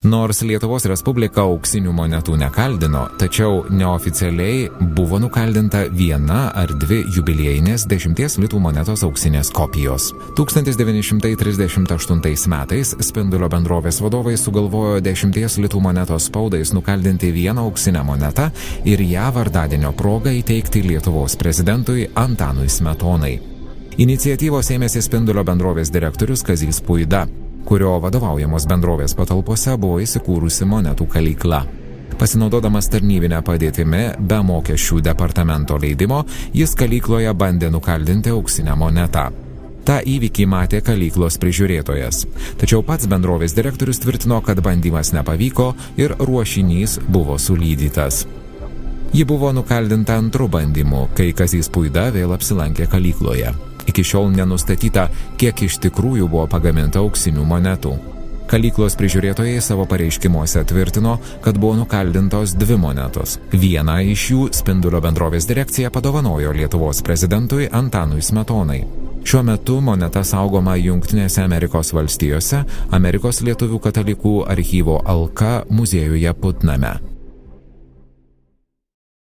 Nors Lietuvos Respublika auksinių monetų nekaldino, tačiau neoficialiai buvo nukaldinta viena ar dvi jubiliejinės 10 litų monetos auksinės kopijos. 1938 metais Spindulio bendrovės vadovai sugalvojo 10 litų monetos spaudais nukaldinti vieną auksinę monetą ir ją vardadienio proga įteikti Lietuvos prezidentui Antanui Smetonai. Iniciatyvos ėmėsi Spindulio bendrovės direktorius Kazys Puida, kurio vadovaujamos bendrovės patalpose buvo įsikūrusi monetų kalykla. Pasinaudodamas tarnybinę padėtimi be mokesčių departamento leidimo, jis kalykloje bandė nukaldinti auksinę monetą. Ta įvykį matė kalyklos prižiūrėtojas. Tačiau pats bendrovės direktorius tvirtino, kad bandymas nepavyko ir ruošinys buvo sulydytas. Ji buvo nukaldinta antru bandymu, kai Kazys Puida vėl apsilankė kalykloje. Iki šiol nenustatyta, kiek iš tikrųjų buvo pagaminta auksinių monetų. Kalyklos prižiūrėtojai savo pareiškimuose tvirtino, kad buvo nukaldintos 2 monetos. Vieną iš jų Spindulio bendrovės direkcija padovanojo Lietuvos prezidentui Antanui Smetonai. Šiuo metu moneta saugoma Jungtinėse Amerikos valstijose, Amerikos lietuvių katalikų archyvo Alka muziejuje Putname.